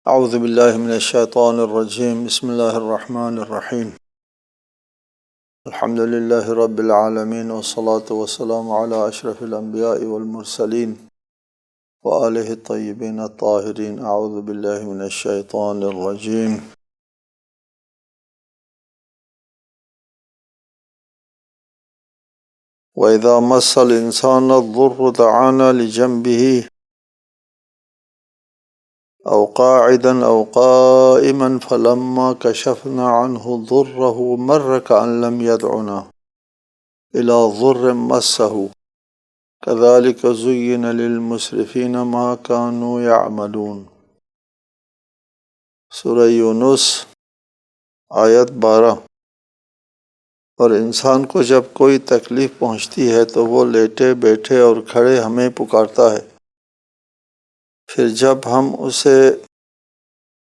اعوذ باللہ من الشیطان الرجیم بسم اللہ الرحمن الرحیم الحمد للہ رب العالمین والصلاة والسلام علی اشرف الانبیاء والمرسلین وآلہ الطیبین الطاہرین اعوذ باللہ من الشیطان الرجیم وَإِذَا مَسَّ الْإِنسَانَ الضُّرُّ دَعَانَا لِجَنبِهِ أو قاعدا أو قائما فلما كشفنا عنه ضره مر كأن لم يدعنا إلى ضر مسه كذلك زين للمسرفين ما كانوا يعملون۔ سورہ یونس آیت 12۔ اور انسان کو جب کوئی تکلیف پہنچتی ہے تو وہ لیٹے بیٹھے اور کھڑے ہمیں پکارتا ہے، پھر جب ہم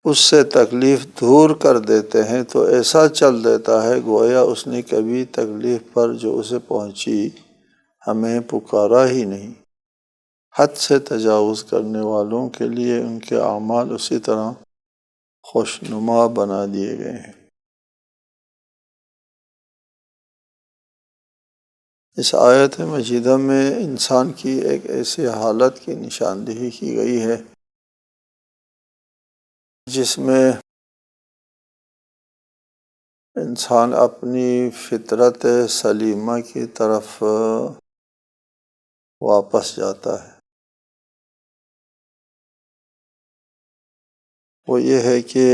اس سے تکلیف دور کر دیتے ہیں تو ایسا چل دیتا ہے گویا اس نے کبھی تکلیف پر جو اسے پہنچی ہمیں پکارا ہی نہیں۔ حد سے تجاوز کرنے والوں کے لیے ان کے اعمال اسی طرح خوشنما بنا دیے گئے ہیں۔ اس آیت مجیدہ میں انسان کی ایک ایسی حالت کی نشاندہی کی گئی ہے جس میں انسان اپنی فطرت سلیمہ کی طرف واپس جاتا ہے۔ وہ یہ ہے کہ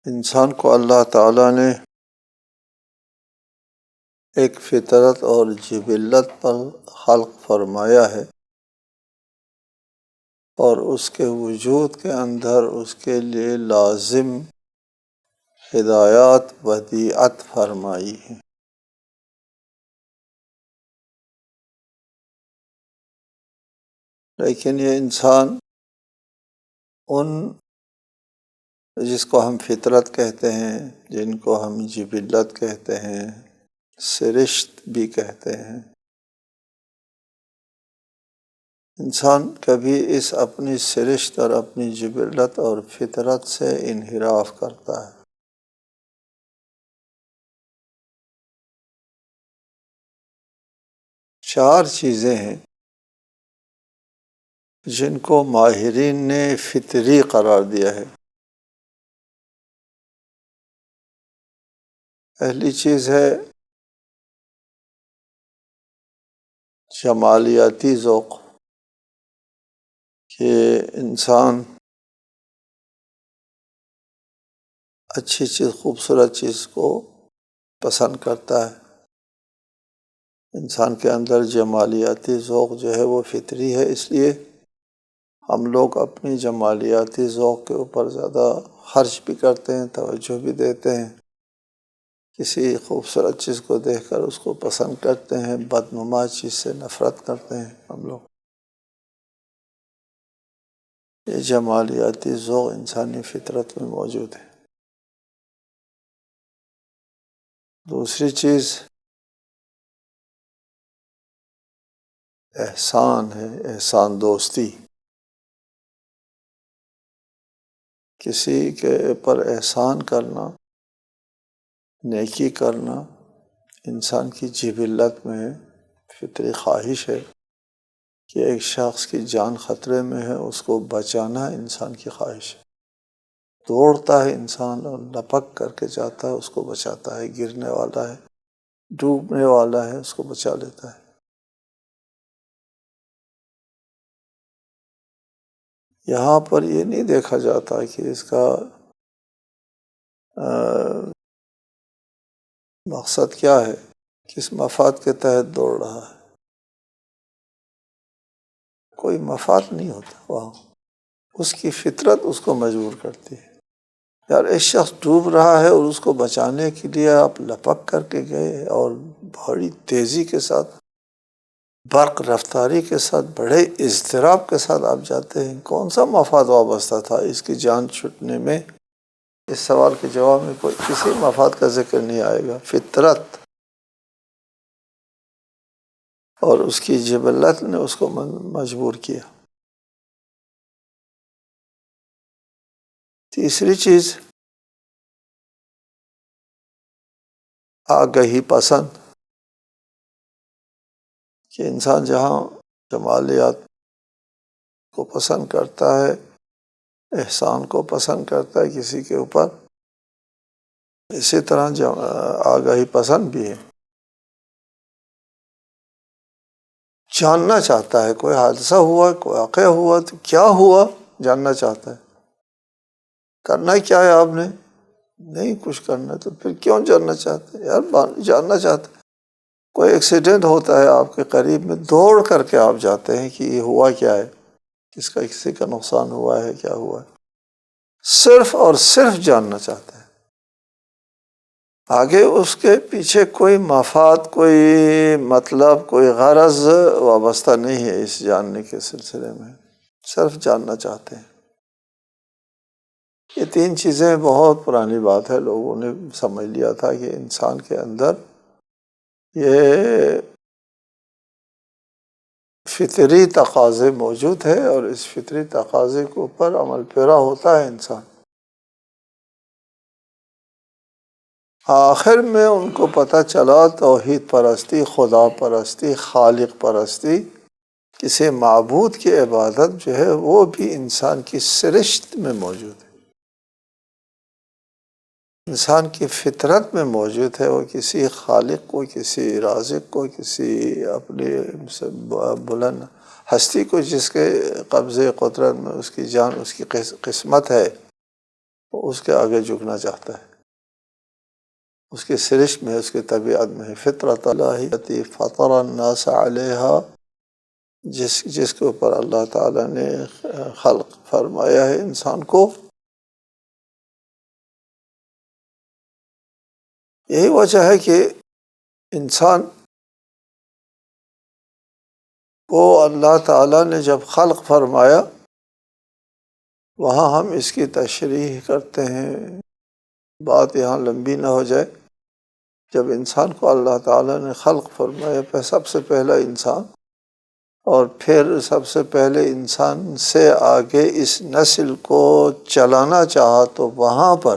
انسان کو اللہ تعالیٰ نے ایک فطرت اور جبلت پر خلق فرمایا ہے، اور اس کے وجود کے اندر اس کے لیے لازم ہدایات ودیعت فرمائی ہے۔ لیکن یہ انسان جس کو ہم فطرت کہتے ہیں، جن کو ہم جبلت کہتے ہیں، سرشت بھی کہتے ہیں، انسان کبھی اس اپنی سرشت اور اپنی جبلت اور فطرت سے انحراف کرتا ہے۔ چار چیزیں ہیں جن کو ماہرین نے فطری قرار دیا ہے۔ پہلی چیز ہے جمالیاتی ذوق، کہ انسان اچھی چیز، خوبصورت چیز کو پسند کرتا ہے۔ انسان کے اندر جمالیاتی ذوق جو ہے وہ فطری ہے، اس لیے ہم لوگ اپنی جمالیاتی ذوق کے اوپر زیادہ خرچ بھی کرتے ہیں، توجہ بھی دیتے ہیں۔ کسی خوبصورت چیز کو دیکھ کر اس کو پسند کرتے ہیں، بدنما چیز سے نفرت کرتے ہیں ہم لوگ۔ یہ جمالیاتی ذوق انسانی فطرت میں موجود ہے۔ دوسری چیز احسان ہے، احسان دوستی۔ کسی کے پر احسان کرنا، نیکی کرنا انسان کی جبلت میں فطری خواہش ہے کہ ایک شخص کی جان خطرے میں ہے، اس کو بچانا انسان کی خواہش ہے۔ دوڑتا ہے انسان اور لپک کر کے جاتا ہے، اس کو بچاتا ہے، گرنے والا ہے، ڈوبنے والا ہے، اس کو بچا لیتا ہے۔ یہاں پر یہ نہیں دیکھا جاتا کہ اس کا مقصد کیا ہے، کس مفاد کے تحت دوڑ رہا ہے۔ کوئی مفاد نہیں ہوتا وہاں، اس کی فطرت اس کو مجبور کرتی ہے۔ یار ایک شخص ڈوب رہا ہے اور اس کو بچانے کے لیے آپ لپک کر کے گئے اور بڑی تیزی کے ساتھ، برق رفتاری کے ساتھ، بڑے اضطراب کے ساتھ آپ جاتے ہیں، کون سا مفاد وابستہ تھا اس کی جان چھٹنے میں؟ اس سوال کے جواب میں کوئی کسی مفاد کا ذکر نہیں آئے گا۔ فطرت اور اس کی جبلت نے اس کو مجبور کیا۔ تیسری چیز آگہی پسند، کہ انسان جہاں جمالیات کو پسند کرتا ہے، احسان کو پسند کرتا ہے کسی کے اوپر، اسی طرح آگاہی پسند بھی ہے، جاننا چاہتا ہے کوئی حادثہ ہوا، کوئی واقعہ ہوا تو کیا ہوا جاننا چاہتا ہے۔ کرنا کیا ہے آپ نے؟ نہیں کچھ کرنا، تو پھر کیوں جاننا چاہتے ہیں؟ یار جاننا چاہتے ہیں۔ کوئی ایکسیڈنٹ ہوتا ہے آپ کے قریب میں، دوڑ کر کے آپ جاتے ہیں کہ یہ ہوا کیا ہے، کسی کا نقصان ہوا ہے، کیا ہوا ہے، صرف اور صرف جاننا چاہتے ہیں۔ آگے اس کے پیچھے کوئی مفاد، کوئی مطلب، کوئی غرض وابستہ نہیں ہے اس جاننے کے سلسلے میں، صرف جاننا چاہتے ہیں۔ یہ تین چیزیں بہت پرانی بات ہے، لوگوں نے سمجھ لیا تھا کہ انسان کے اندر یہ فطری تقاضے موجود ہے، اور اس فطری تقاضے کے اوپر عمل پیرا ہوتا ہے انسان۔ آخر میں ان کو پتہ چلا توحید پرستی، خدا پرستی، خالق پرستی، کسی معبود کی عبادت جو ہے وہ بھی انسان کی سرشت میں موجود ہے، انسان کی فطرت میں موجود ہے۔ وہ کسی خالق کو، کسی رازق کو، کسی اپنے بلند ہستی کو جس کے قبضے قدرت میں اس کی جان، اس کی قسمت ہے، وہ اس کے آگے جھکنا چاہتا ہے، اس کی سرشت میں، اس کی طبیعت میں۔ فطرت اللہ التی فطر الناس علیہا، جس کے اوپر اللہ تعالیٰ نے خلق فرمایا ہے انسان کو۔ یہی وجہ ہے کہ انسان کو اللہ تعالیٰ نے جب خلق فرمایا، وہاں ہم اس کی تشریح کرتے ہیں، بات یہاں لمبی نہ ہو جائے۔ جب انسان کو اللہ تعالیٰ نے خلق فرمایا، پھر سب سے پہلا انسان، اور پھر سب سے پہلے انسان سے آگے اس نسل کو چلانا چاہا، تو وہاں پر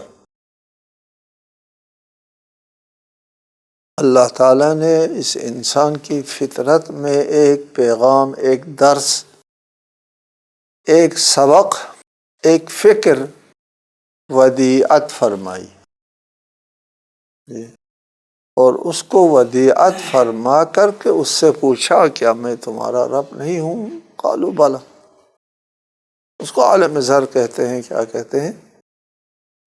اللہ تعالیٰ نے اس انسان کی فطرت میں ایک پیغام، ایک درس، ایک سبق، ایک فکر ودیعت فرمائی، اور اس کو ودیعت فرما کر کے اس سے پوچھا، کیا میں تمہارا رب نہیں ہوں؟ قالوا بلا۔ اس کو عالم ذر کہتے ہیں، کیا کہتے ہیں؟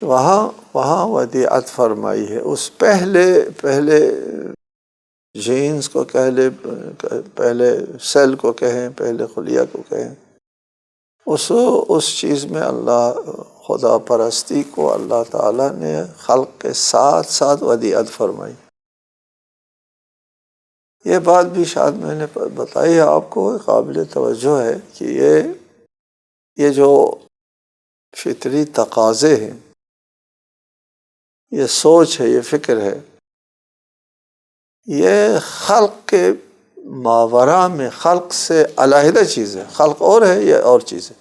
وہاں ودیعت فرمائی ہے۔ اس پہلے جینس کو پہلے سیل کو کہیں، پہلے خلیہ کو کہیں، اس چیز میں اللہ خدا پرستی کو اللہ تعالیٰ نے خلق کے ساتھ ساتھ ودیعت فرمائی۔ یہ بات بھی شاید میں نے بتائی ہے آپ کو، قابل توجہ ہے کہ یہ جو فطری تقاضے ہیں، یہ سوچ ہے، یہ فکر ہے، یہ خلق کے ماورا میں، خلق سے علیحدہ چیز ہے۔ خلق اور ہے، یہ اور چیز ہے۔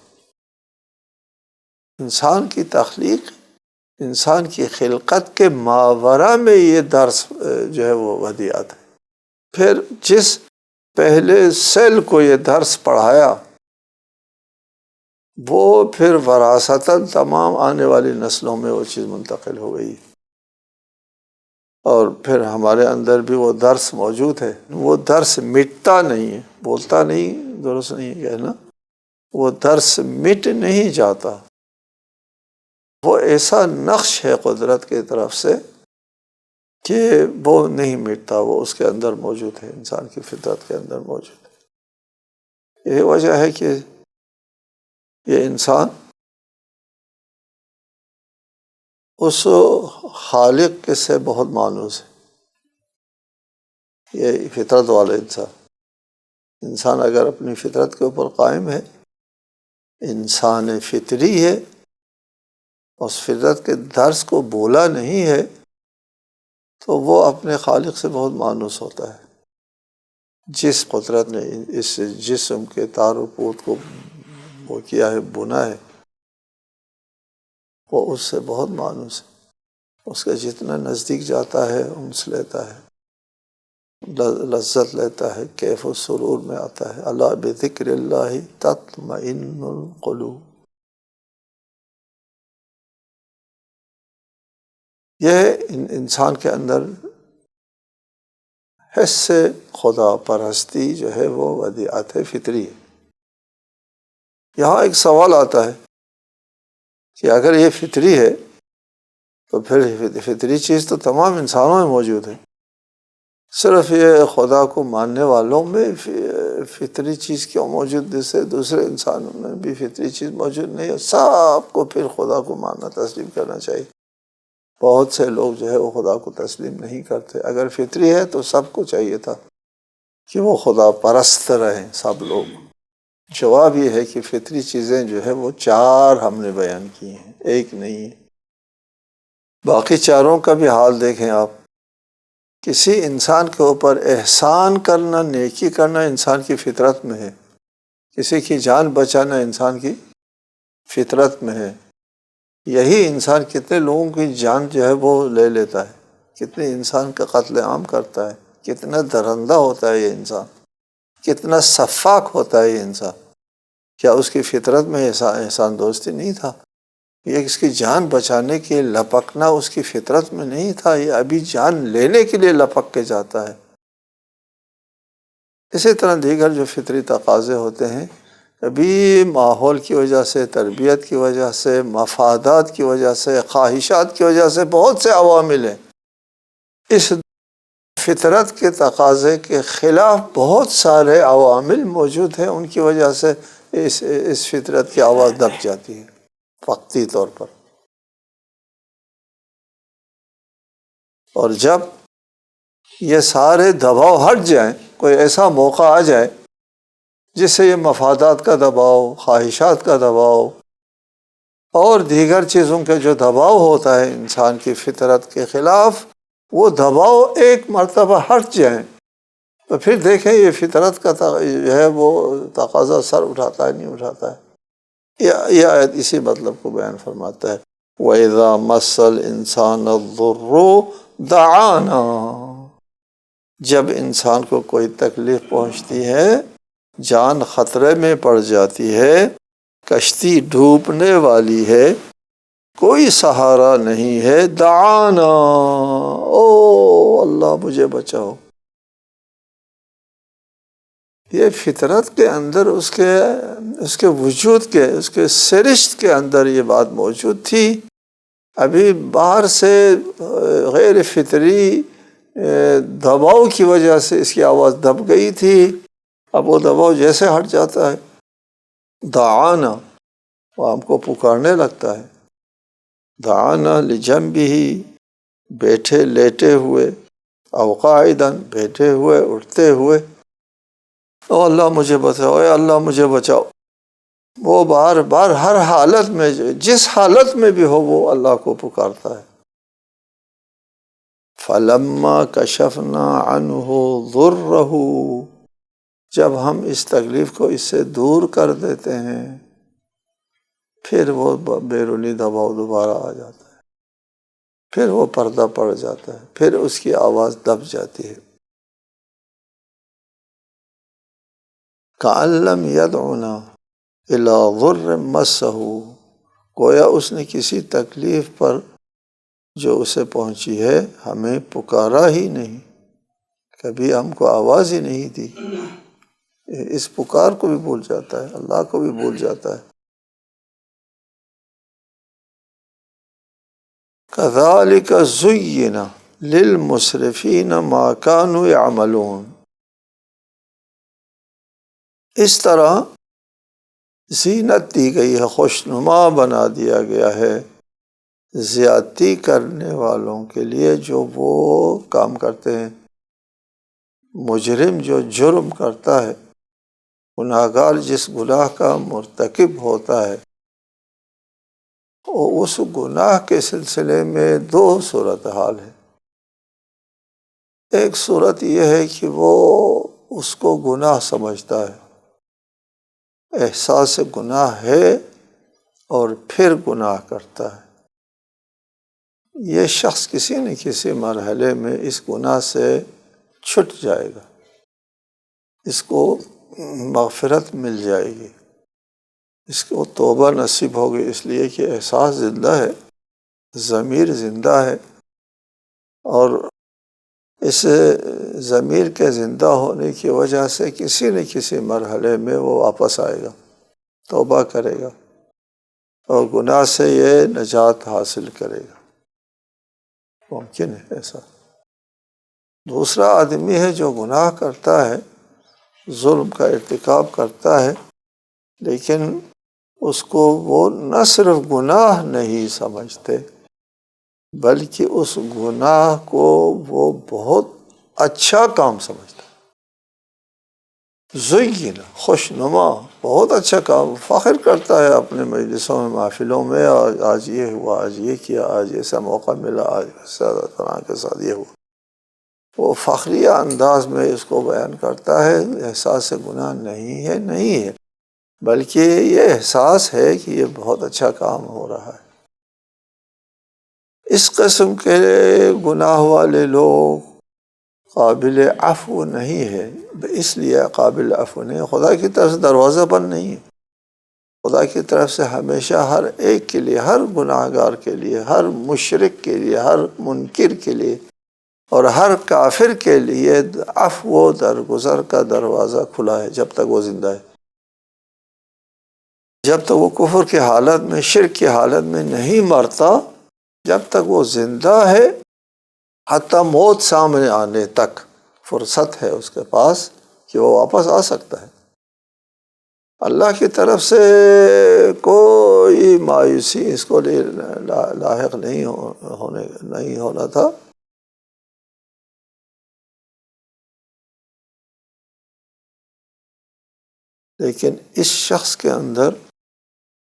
انسان کی تخلیق، انسان کی خلقت کے ماورا میں یہ درس جو ہے وہ ودیعت ہے۔ پھر جس پہلے سیل کو یہ درس پڑھایا، وہ پھر وراثتاً تمام آنے والی نسلوں میں وہ چیز منتقل ہو گئی، اور پھر ہمارے اندر بھی وہ درس موجود ہے۔ وہ درس مٹتا نہیں ہے، بولتا نہیں، درست نہیں ہے کہنا، وہ درس مٹ نہیں جاتا، وہ ایسا نقش ہے قدرت کی طرف سے کہ وہ نہیں مٹتا، وہ اس کے اندر موجود ہے، انسان کی فطرت کے اندر موجود ہے۔ یہ وجہ ہے کہ یہ انسان اس خالق سے بہت مانوس ہے، یہ فطرت والا انسان اگر اپنی فطرت کے اوپر قائم ہے، انسان فطری ہے، اس فطرت کے درس کو بولا نہیں ہے، تو وہ اپنے خالق سے بہت مانوس ہوتا ہے۔ جس قدرت نے اس جسم کے تار و پود کو وہ کیا ہے، بنا ہے، وہ اس سے بہت مانوس ہے، اس کا جتنا نزدیک جاتا ہے انس لیتا ہے، لذت لیتا ہے، کیف و سرور میں آتا ہے۔ الا بذکر اللہ تطمئن القلوب۔ یہ انسان کے اندر حس خدا پرستی جو ہے وہ ودیعت فطری ہے۔ یہاں ایک سوال آتا ہے کہ اگر یہ فطری ہے تو پھر فطری چیز تو تمام انسانوں میں موجود ہے، صرف یہ خدا کو ماننے والوں میں فطری چیز کیوں موجود، جیسے دوسرے انسانوں میں بھی فطری چیز موجود نہیں ہے؟ سب کو پھر خدا کو ماننا تسلیم کرنا چاہیے۔ بہت سے لوگ جو ہے وہ خدا کو تسلیم نہیں کرتے۔ اگر فطری ہے تو سب کو چاہیے تھا کہ وہ خدا پرست رہیں سب لوگ۔ جواب یہ ہے کہ فطری چیزیں جو ہے وہ 4 ہم نے بیان کی ہیں، ایک نہیں ہے۔ باقی چاروں کا بھی حال دیکھیں آپ، کسی انسان کے اوپر احسان کرنا، نیکی کرنا انسان کی فطرت میں ہے، کسی کی جان بچانا انسان کی فطرت میں ہے۔ یہی انسان کتنے لوگوں کی جان جو ہے وہ لے لیتا ہے، کتنے انسان کا قتل عام کرتا ہے، کتنا درندہ ہوتا ہے یہ انسان، کتنا سفاک ہوتا ہے یہ انسان۔ کیا اس کی فطرت میں احسان دوستی نہیں تھا؟ یہ اس کی جان بچانے کے لپکنا اس کی فطرت میں نہیں تھا؟ یہ ابھی جان لینے کے لیے لپک کے جاتا ہے۔ اسی طرح دیگر جو فطری تقاضے ہوتے ہیں، کبھی ماحول کی وجہ سے، تربیت کی وجہ سے، مفادات کی وجہ سے، خواہشات کی وجہ سے، بہت سے عوامل ہیں، اس فطرت کے تقاضے کے خلاف بہت سارے عوامل موجود ہیں، ان کی وجہ سے اس فطرت کی آواز دب جاتی ہے وقتی طور پر۔ اور جب یہ سارے دباؤ ہٹ جائیں، کوئی ایسا موقع آ جائے جس سے یہ مفادات کا دباؤ، خواہشات کا دباؤ اور دیگر چیزوں کا جو دباؤ ہوتا ہے انسان کی فطرت کے خلاف، وہ دباؤ ایک مرتبہ ہٹ جائیں تو پھر دیکھیں یہ فطرت کا جو ہے وہ تقاضا سر اٹھاتا ہے نہیں اٹھاتا ہے۔ یہ آیت اسی مطلب کو بیان فرماتا ہے۔ وَإِذَا مَسَّ الْإِنسَانَ الضُّرُّ دَعَانَا۔ جب انسان کو کوئی تکلیف پہنچتی ہے، جان خطرے میں پڑ جاتی ہے، کشتی ڈوبنے والی ہے، کوئی سہارا نہیں ہے، دعانا، او اللہ مجھے بچاؤ۔ یہ فطرت کے اندر اس کے وجود کے، اس کے سرشت کے اندر یہ بات موجود تھی۔ ابھی باہر سے غیر فطری دباؤ کی وجہ سے اس کی آواز دب گئی تھی، اب وہ دباؤ جیسے ہٹ جاتا ہے، دعانا، وہ ہم کو پکارنے لگتا ہے۔ دعانا لجنبہ، بیٹھے لیٹے ہوئے، او قاعدا، بیٹھے ہوئے اٹھتے ہوئے، او اللہ مجھے بچاؤ، اے اللہ مجھے بچاؤ۔ وہ بار بار ہر حالت میں، جس حالت میں بھی ہو، وہ اللہ کو پکارتا ہے۔ فَلَمَّا كَشَفْنَا عَنْهُ ضُرَّهُ، جب ہم اس تکلیف کو اس سے دور کر دیتے ہیں، پھر وہ بیرونی دباؤ دوبارہ آ جاتا ہے، پھر وہ پردہ پڑ جاتا ہے، پھر اس کی آواز دب جاتی ہے۔ كَأَن لَّمْ يَدْعُنَا إِلَىٰ ضُرٍّ مَّسَّهُ، گویا اس نے کسی تکلیف پر جو اسے پہنچی ہے ہمیں پکارا ہی نہیں، کبھی ہم کو آواز ہی نہیں دی۔ اس پکار کو بھی بھول جاتا ہے، اللہ کو بھی بھول جاتا ہے۔ كَذَلِكَ زُيِّنَ لِلْمُسْرِفِينَ مَا كَانُوا يَعْمَلُونَ، اس طرح زینت دی گئی ہے، خوشنما بنا دیا گیا ہے زیادتی کرنے والوں کے لیے جو وہ کام کرتے ہیں۔ مجرم جو جرم کرتا ہے، گناہگار جس گناہ کا مرتکب ہوتا ہے، اس گناہ کے سلسلے میں 2 صورتحال ہے۔ ایک صورت یہ ہے کہ وہ اس کو گناہ سمجھتا ہے، احساس گناہ ہے اور پھر گناہ کرتا ہے، یہ شخص کسی نہ کسی مرحلے میں اس گناہ سے چھٹ جائے گا، اس کو مغفرت مل جائے گی، اس کو توبہ نصیب ہوگی، اس لیے کہ احساس زندہ ہے، ضمیر زندہ ہے، اور اس ضمیر کے زندہ ہونے کی وجہ سے کسی نہ کسی مرحلے میں وہ واپس آئے گا، توبہ کرے گا اور گناہ سے یہ نجات حاصل کرے گا۔ ممکن ہے ایسا۔ دوسرا آدمی ہے جو گناہ کرتا ہے، ظلم کا ارتکاب کرتا ہے، لیکن اس کو وہ نہ صرف گناہ نہیں سمجھتے بلکہ اس گناہ کو وہ بہت اچھا کام سمجھتا ہے، زین، خوشنما، بہت اچھا کام، فخر کرتا ہے اپنے مجلسوں میں، محفلوں میں، آج یہ ہوا، آج یہ کیا، آج ایسا موقع ملا، آج ایسا طرح کے ساتھ یہ ہوا، وہ فخریہ انداز میں اس کو بیان کرتا ہے۔ احساس گناہ نہیں ہے بلکہ یہ احساس ہے کہ یہ بہت اچھا کام ہو رہا ہے۔ اس قسم کے گناہ والے لوگ قابل عفو نہیں ہے، اس لیے قابل عفو نہیں، خدا کی طرف سے دروازہ بند نہیں ہے، خدا کی طرف سے ہمیشہ ہر ایک کے لیے، ہر گناہ گار کے لیے، ہر مشرک کے لیے، ہر منکر کے لیے اور ہر کافر کے لیے عفو و درگزر کا دروازہ کھلا ہے جب تک وہ زندہ ہے۔ جب تک وہ کفر کی حالت میں، شرک کی حالت میں نہیں مرتا، جب تک وہ زندہ ہے، حتیٰ موت سامنے آنے تک فرصت ہے اس کے پاس کہ وہ واپس آ سکتا ہے۔ اللہ کی طرف سے کوئی مایوسی اس کو لاحق نہیں ہونا تھا۔ لیکن اس شخص کے اندر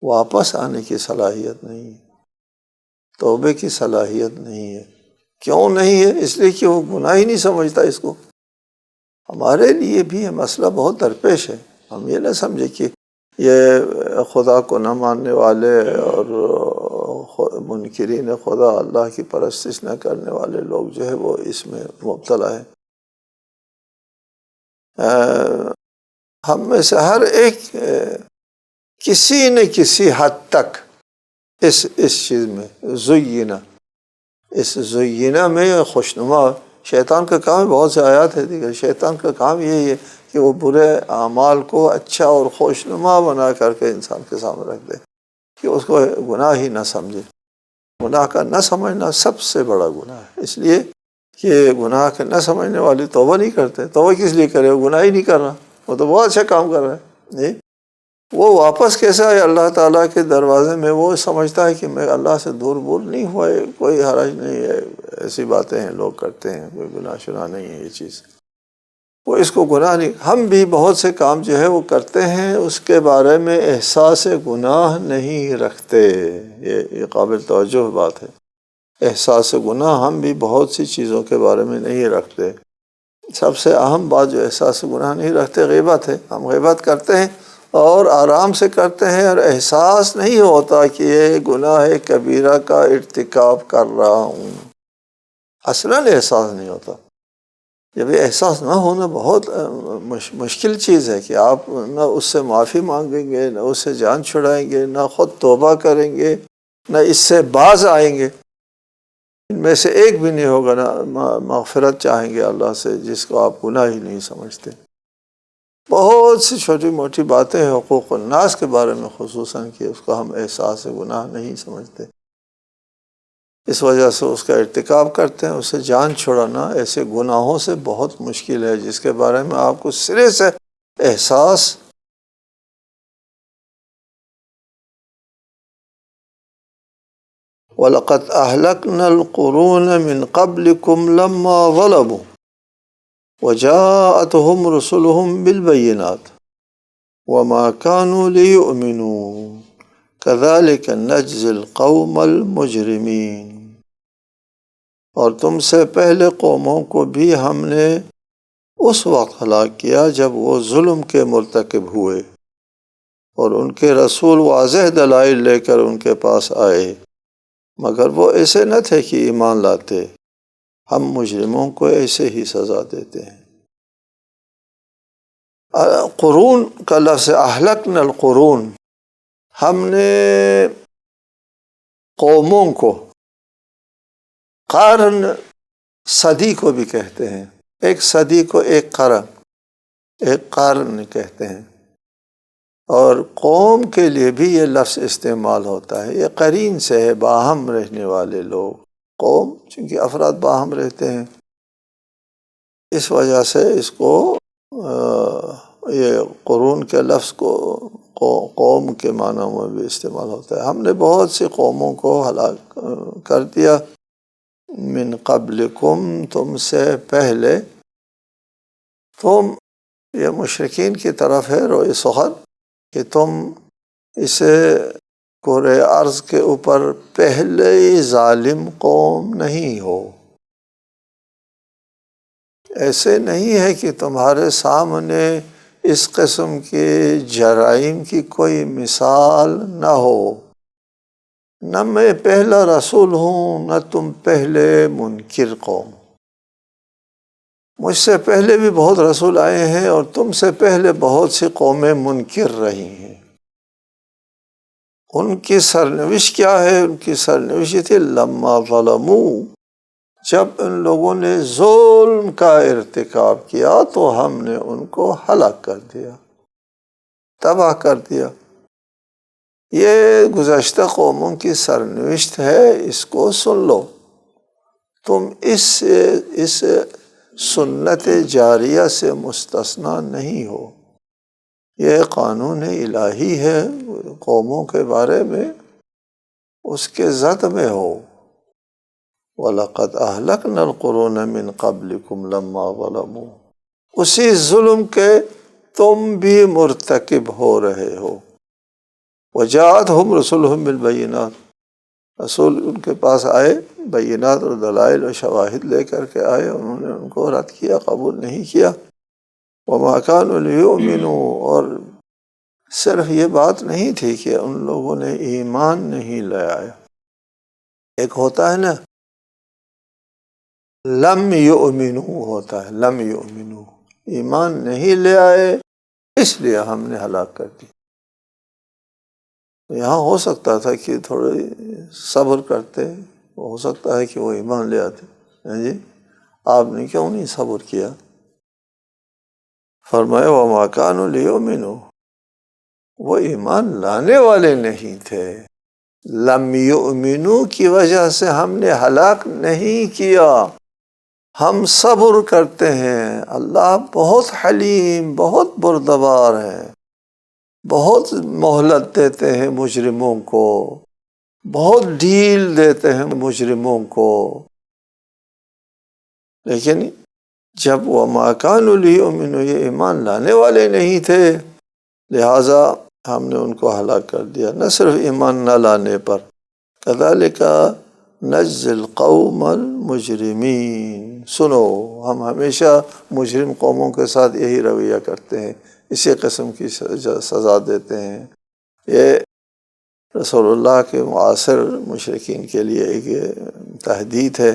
واپس آنے کی صلاحیت نہیں ہے، توبے کی صلاحیت نہیں ہے۔ کیوں نہیں ہے؟ اس لیے کہ وہ گناہ ہی نہیں سمجھتا اس کو۔ ہمارے لیے بھی یہ مسئلہ بہت درپیش ہے۔ ہم یہ نہ سمجھے کہ یہ خدا کو نہ ماننے والے اور منکرین خدا، اللہ کی پرستش نہ کرنے والے لوگ جو ہے وہ اس میں مبتلا ہیں۔ ہم میں سے ہر ایک کسی نہ کسی حد تک اس چیز میں زینہ، اس زینہ میں خوشنما، شیطان کا کام بہت سے آیات ہے دیگر، شیطان کا کام یہی ہے کہ وہ برے اعمال کو اچھا اور خوشنما بنا کر کے انسان کے سامنے رکھ دے کہ اس کو گناہ ہی نہ سمجھے۔ گناہ کا نہ سمجھنا سب سے بڑا گناہ ہے، اس لیے کہ گناہ کے نہ سمجھنے والے توبہ نہیں کرتے۔ توبہ کس لیے کرے؟ وہ گناہ ہی نہیں کر رہا، وہ تو بہت اچھا کام کر رہا ہے۔ وہ واپس کیسا ہے اللہ تعالیٰ کے دروازے میں؟ وہ سمجھتا ہے کہ میں اللہ سے دور نہیں ہوا، کوئی حرج نہیں ہے، ایسی باتیں ہیں لوگ کرتے ہیں، کوئی گناہ شناہ نہیں ہے یہ چیز، وہ اس کو گناہ نہیں۔ ہم بھی بہت سے کام جو ہے وہ کرتے ہیں، اس کے بارے میں احساس گناہ نہیں رکھتے۔ یہ قابل توجہ بات ہے۔ احساس گناہ ہم بھی بہت سی چیزوں کے بارے میں نہیں رکھتے۔ سب سے اہم بات جو احساس گناہ نہیں رکھتے غیبت ہے۔ ہم غیبت کرتے ہیں اور آرام سے کرتے ہیں، اور احساس نہیں ہوتا کہ یہ گناہ کبیرہ کا ارتکاب کر رہا ہوں، اصلاً احساس نہیں ہوتا۔ جب یہ احساس نہ ہونا بہت مشکل چیز ہے کہ آپ نہ اس سے معافی مانگیں گے، نہ اس سے جان چھڑائیں گے، نہ خود توبہ کریں گے، نہ اس سے باز آئیں گے، ان میں سے ایک بھی نہیں ہوگا، نہ مغفرت چاہیں گے اللہ سے جس کو آپ گناہ ہی نہیں سمجھتے۔ بہت سی چھوٹی موٹی باتیں ہیں حقوق الناس کے بارے میں خصوصاً کہ اس کو ہم احساس گناہ نہیں سمجھتے، اس وجہ سے اس کا ارتکاب کرتے ہیں۔ اس سے جان چھڑانا ایسے گناہوں سے بہت مشکل ہے جس کے بارے میں آپ کو سرے سے احساس وَلَقَدْ أَهْلَكْنَا الْقُرُونَ مِنْ قَبْلِكُمْ لَمَّا ظَلَمُوا وَجَاءَتْهُمْ رُسُلُهُمْ بِالْبَيِّنَاتِ وَمَا كَانُوا لِيُؤْمِنُوا كَذَلِكَ نَجْزِي الْقَوْمَ الْمُجْرِمِينَ۔ اور تم سے پہلے قوموں کو بھی ہم نے اس وقت ہلاک کیا جب وہ ظلم کے مرتکب ہوئے اور ان کے رسول واضح دلائل لے کر ان کے پاس آئے، مگر وہ ایسے نہ تھے کہ ایمان لاتے، ہم مجرموں کو ایسے ہی سزا دیتے ہیں۔ قرون کا لفظ اہلکنا القرون، ہم نے قوموں کو، قرن صدی کو بھی کہتے ہیں، ایک صدی کو ایک قرن کہتے ہیں، اور قوم کے لیے بھی یہ لفظ استعمال ہوتا ہے۔ یہ قرین سے ہے، باہم رہنے والے لوگ، قوم چونکہ افراد باہم رہتے ہیں، اس وجہ سے اس کو یہ قرون کے لفظ کو قوم کے معنی میں بھی استعمال ہوتا ہے۔ ہم نے بہت سی قوموں کو ہلاک کر دیا، من قبلکم، تم سے پہلے، تم یہ مشرکین کی طرف ہے روئے سخن کہ تم اسے کرۂ ارض کے اوپر پہلے ظالم قوم نہیں ہو۔ ایسے نہیں ہے کہ تمہارے سامنے اس قسم کے جرائم کی کوئی مثال نہ ہو، نہ میں پہلا رسول ہوں، نہ تم پہلے منکر قوم۔ مجھ سے پہلے بھی بہت رسول آئے ہیں اور تم سے پہلے بہت سی قومیں منکر رہی ہیں۔ ان کی سرنوشت کیا ہے؟ ان کی سرنوشت تھی لما ظلموا، جب ان لوگوں نے ظلم کا ارتکاب کیا تو ہم نے ان کو ہلاک کر دیا، تباہ کر دیا۔ یہ گزشتہ قوموں کی سرنوشت ہے، اس کو سن لو، تم اس سنت جاریہ سے مستثنیٰ نہیں ہو۔ یہ قانون الہی ہے قوموں کے بارے میں، اس کے زد میں ہو۔ وَلَقَدْ أَهْلَكْنَا الْقُرُونَ مِنْ قَبْلِكُمْ لَمَّا ظَلَمُوا، اسی ظلم کے تم بھی مرتکب ہو رہے ہو۔ وَجَاءَتْهُمْ رُسُلُهُمْ بِالْبَيِّنَاتِ، رسول ان کے پاس آئے، بینات اور دلائل اور شواہد لے کر کے آئے، انہوں نے ان کو رد کیا، قبول نہیں کیا۔ وَمَا كَانُوا لِيُؤْمِنُوا، اور صرف یہ بات نہیں تھی کہ ان لوگوں نے ایمان نہیں لے آیا، ایک ہوتا ہے نا لم یؤمنوا، ہوتا ہے لم یؤمنوا، ایمان نہیں لے آئے اس لیے ہم نے ہلاک کر دی۔ یہاں ہو سکتا تھا کہ تھوڑے صبر کرتے، ہو سکتا ہے کہ وہ ایمان لے آتے، جی آپ نے کیوں نہیں صبر کیا؟ فرمایا وَمَا كَانُوا لِيُؤْمِنُوا، وہ ایمان لانے والے نہیں تھے، لم یؤمنوا کی وجہ سے ہم نے ہلاک نہیں کیا، ہم صبر کرتے ہیں۔ اللہ بہت حلیم، بہت بردبار ہے، بہت مہلت دیتے ہیں مجرموں کو، بہت ڈھیل دیتے ہیں مجرموں کو، لیکن جب وَمَا كَانُوا لِيُؤْمِنُوا، یہ ایمان لانے والے نہیں تھے، لہٰذا ہم نے ان کو ہلاک کر دیا۔ نہ صرف ایمان نہ لانے پر، كَذَلِكَ نَجْزِي الْقَوْمَ الْمُجْرِمِينَ، سنو ہم ہمیشہ مجرم قوموں کے ساتھ یہی رویہ کرتے ہیں، اسی قسم کی سزا دیتے ہیں۔ یہ رسول اللہ کے معاصر مشرکین کے لیے ایک تحدید ہے۔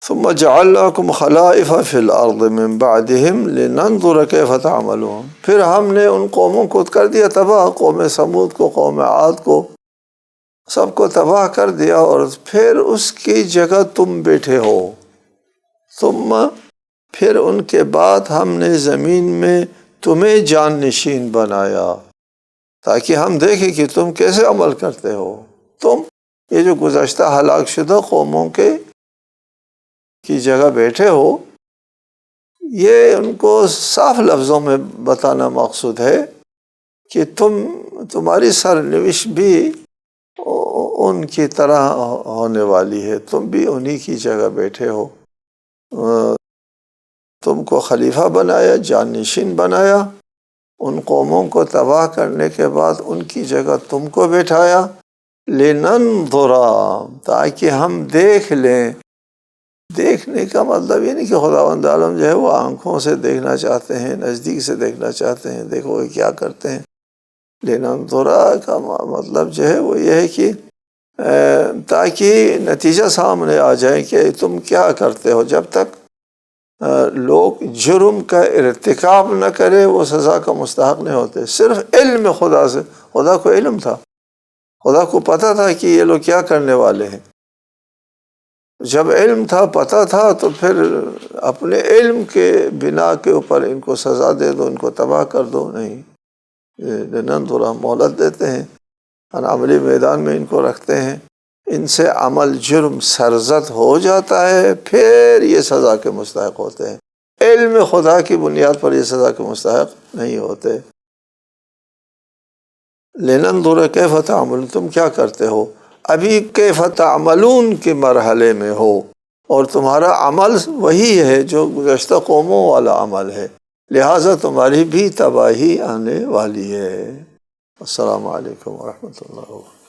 ثم جعلناکم خلائف فی الارض من بعدہم لننظر کیف تعملون، پھر ہم نے ان قوموں کو کر دیا تباہ، قوم سمود کو، قوم عاد کو، سب کو تباہ کر دیا، اور پھر اس کی جگہ تم بیٹھے ہو۔ ثم، پھر ان کے بعد ہم نے زمین میں تمہیں جان نشین بنایا تاکہ ہم دیکھیں کہ تم کیسے عمل کرتے ہو۔ تم یہ جو گزشتہ ہلاک شدہ قوموں کی جگہ بیٹھے ہو، یہ ان کو صاف لفظوں میں بتانا مقصود ہے کہ تمہاری سرنوشت بھی ان کی طرح ہونے والی ہے، تم بھی انہی کی جگہ بیٹھے ہو۔ تم کو خلیفہ بنایا، جانشین بنایا، ان قوموں کو تباہ کرنے کے بعد ان کی جگہ تم کو بیٹھایا، لننظر، تاکہ ہم دیکھ لیں۔ دیکھنے کا مطلب یہ نہیں کہ خداوند عالم جو ہے وہ آنکھوں سے دیکھنا چاہتے ہیں، نزدیک سے دیکھنا چاہتے ہیں، دیکھو یہ کیا کرتے ہیں۔ لننظر کا مطلب جو ہے وہ یہ ہے کہ تاکہ نتیجہ سامنے آ جائے کہ تم کیا کرتے ہو. جب تک لوگ جرم کا ارتکاب نہ کرے وہ سزا کا مستحق نہیں ہوتے. صرف علم خدا سے، خدا کو علم تھا، خدا کو پتہ تھا کہ یہ لوگ کیا کرنے والے ہیں. جب علم تھا، پتہ تھا، تو پھر اپنے علم کے بنا کے اوپر ان کو سزا دے دو، ان کو تباہ کر دو. نہیں، لننظر، مہلت دیتے ہیں، عملی میدان میں ان کو رکھتے ہیں. ان سے عمل جرم سرزد ہو جاتا ہے، پھر یہ سزا کے مستحق ہوتے ہیں. علم خدا کی بنیاد پر یہ سزا کے مستحق نہیں ہوتے. لننظر کیف تعملون، تم کیا کرتے ہو. ابھی کیف تعملون کے مرحلے میں ہو، اور تمہارا عمل وہی ہے جو گزشتہ قوموں والا عمل ہے، لہٰذا تمہاری بھی تباہی آنے والی ہے. السلام علیکم ورحمۃ اللہ وبرکاتہ.